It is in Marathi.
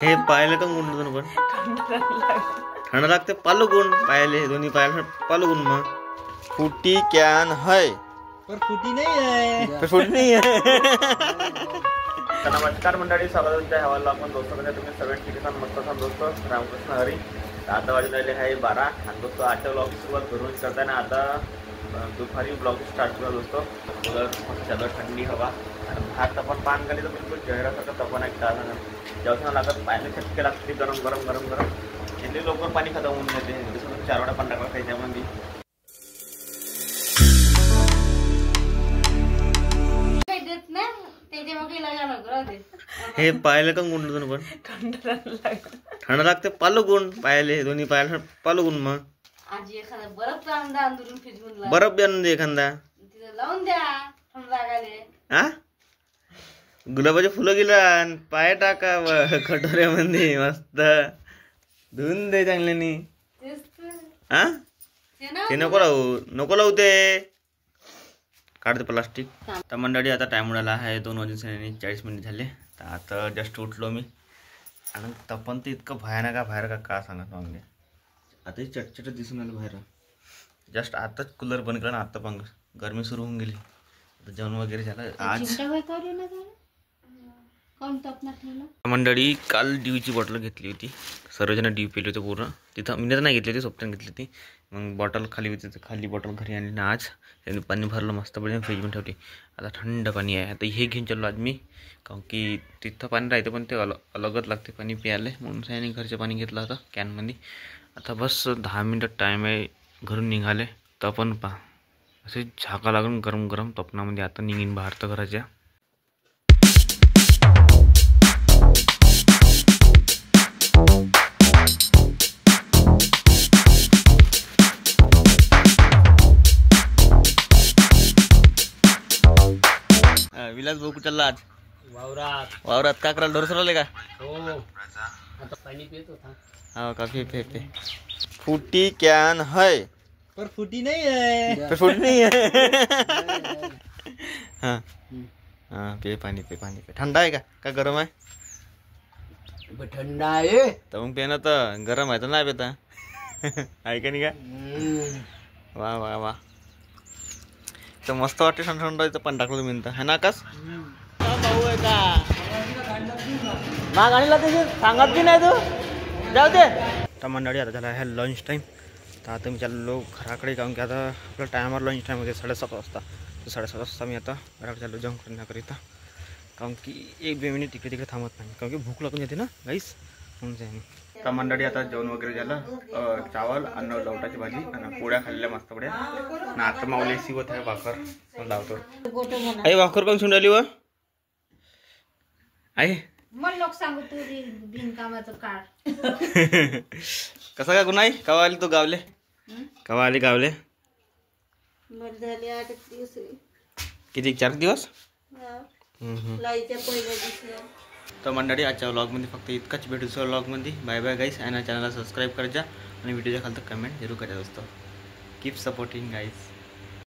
हे पायाला का गुण दोन पण थंड लागते पालो गुण पायाले दोन्ही पायाला पालो गुण मग फुटी कॅन है पर फुटी नहीं है, पर फुटी नहीं है। नमस्कार मंडळी, स्वागत आहे हवाला आपण दोस्तांमध्ये तुम्ही सगळे ठीक आहे मस्त असाल दोस्त। रामकृष्ण हरी। आता वाजून राहिले आहे 12 आणि दोस्त आजच्या ब्लॉग सुरुवात करून करताना आता दुपारी ब्लॉग स्टार्ट केला दोस्तो। ज्यादा ठंडी हवा आणि बाहेर पण पान गाली तर बिलकुल चेहऱ्यासारखं तपन एक तास जेवण लागत पायाने चटके लागते गरम गरम गरम गरम इतके लवकर पाणी खतम होऊन जाते। जसं 4 वेळा पाणी टाकलं पाहिजे त्यामध्ये हे पायाला का गुण दोन पण थंड लागते पालो गुण पायाले दोन्ही पायाला पालो गुण मग आजी एखादा बरफ आणून फ्रीजमधला बरफ बी आणून दे एखादा तिथे लावून द्या थंड लागायले। हा गुलाबाचे फुलं गेला पाय टाका कटोऱ्यामध्ये मस्त धुवून दे चांगल्यानी। हा ते नको लावू ते काढते प्लास्टिक। तर मंडळी आता टाइम उडाला आहे 2:40 झाले। तर आता जस्ट उठलो मी आणि तपन तर इतकं भयानक बाहेर का सांगत म्हणजे आता चटचट दिसून आलं बाहेर। जस्ट आताच कूलर बंद केला आता पण गरमी सुरू होऊन गेली। आता जेवण वगैरे झालं आज। मंडळी काल ड्यूची बॉटल घेतली होती, सर्वजण ड्यू पिली होती पूर्ण। तिथं मी तर नाही घेतली होती, स्वप्न घेतली होती। मग बॉटल खाली होती तर खाली बॉटल घरी आणली ना आज त्यांनी पाणी भरलं मस्त पडलं फ्रीजमध्ये ठेवली। आता थंड पाणी आहे। आता हे घेऊन चाललो आज मी, कारण की तिथं पाणी राहते पण ते अलगच लागते पाणी प्यायला, म्हणून त्याने घरचं पाणी घेतलं होतं कॅनमध्ये। आता बस 10 मिनिटं टाईम आहे घरून निघाले तर पण पहा असे झाका लागून गरम गरम तपणामध्ये आता निघीन बाहेर तर घराच्या। विलास भाऊ कुठला आज वावरात का करायला ढोर सरवले का? हो आता पाणी पित होता। हाँ काफी पे फूटी कैन है पर फुटी नहीं है, पर फूटी नहीं है। हाँ हाँ पे पानी पे ठंडा है का गरम है? ठंडा है तो मग पेना तो गरम है तो ना पेता आहे का नाही का? वाह वाह वाह तर मस्त वाटते थंड थंड पण टाकलं तुम्ही है ना आकाश? भाऊ आहे का ना गाडीला त्याची सांगत की नाही तू जाऊ दे। तर मंडळी आता झाला आहे लंच टाईम। तर आता मी चाललो घराकडे, कारण की आता आपल्या टायमावर लंच टाईम होते 7:30 वाजता। तर 7:30 वाजता मी आता घराकडे चाललो जेवण करण्याकरिता, कारण की 1-2 मिनिट तिकडे थांबत नाही, कारण की भूक लागून येते ना गाईस म्हणून जाईन। तर मंडळी आता जेवण वगैरे झालं, चावल अन्न लवटाची भाजी आणि पोळ्या खाल्ल्या मस्त पोळ्या ना। आता माऊली शिवत आहे भाकर लावतो। आई भाकर कोण सुंडाली व आई मग लोक सांगू तू बिनकामाचं काढ कसा का गुन्हा कवा आली तू गावले? कवा आली गावले? झाले 8 दिवस किती 4 दिवस? लाईच्या पहिल्या दिवशी। तर मंडळी आजच्या व्लॉगमध्ये फक्त इतकाच भेटू दुसऱ्या व्लॉगमध्ये। बाय बाय गाईस आणि चॅनलला सबस्क्राईब करायचा आणि व्हिडिओच्या खाली कमेंट जरूर करायचं असतं। कीप सपोर्टिंग गाईस।